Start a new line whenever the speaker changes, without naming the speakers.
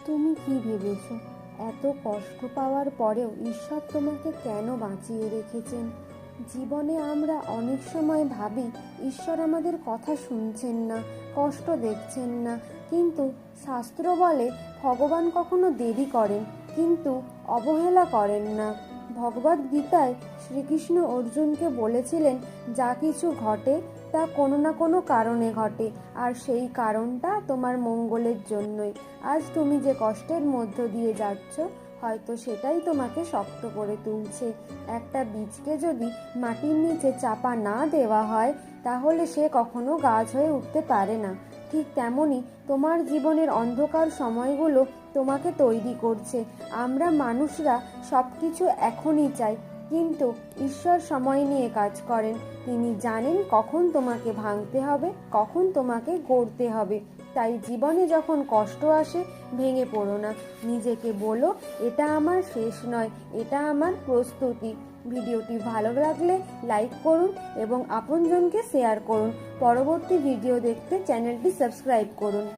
তুমি কি ভেবেছ এত কষ্ট পাওয়ার পরেও ঈশ্বর তোমাকে কেন বাঁচিয়ে রেখেছেন? জীবনে আমরা অনেক সময় ভাবি ঈশ্বর আমাদের কথা শুনছেন না, কষ্ট দেখছেন না, কিন্তু শাস্ত্র বলে ভগবান কখনো দেরি করেন কিন্তু অবহেলা করেন না। ভগবদ গীতায় শ্রীকৃষ্ণ অর্জুনকে বলেছিলেন, যা কিছু ঘটে তা কোনো না কোনো কারণে ঘটে, আর সেই কারণটা তোমার মঙ্গলের জন্যই। আজ তুমি যে কষ্টের মধ্য দিয়ে যাচ্ছ, হয়তো সেটাই তোমাকে শক্ত করে তুলছে। একটা বীজকে যদি মাটির নিচে চাপা না দেওয়া হয়, তাহলে সে কখনো গাছ হয়ে উঠতে পারে না। ঠিক তেমনই তোমার জীবনের অন্ধকার সময়গুলো তোমাকে তৈরি করছে। আমরা মানুষরা সব কিছু এখনই চাই, কিন্তু ঈশ্বর সময় নিয়ে কাজ করেন। তিনি জানেন কখন তোমাকে ভাঙতে হবে, কখন তোমাকে গড়তে হবে। তাই জীবনে যখন কষ্ট আসে, ভেঙে পড়ো না। নিজেকে বলো, এটা আমার শেষ নয়, এটা আমার প্রস্তুতি। ভিডিওটি ভালো লাগলে লাইক করুন এবং আপনজনকে শেয়ার করুন। পরবর্তী ভিডিও দেখতে চ্যানেলটি সাবস্ক্রাইব করুন।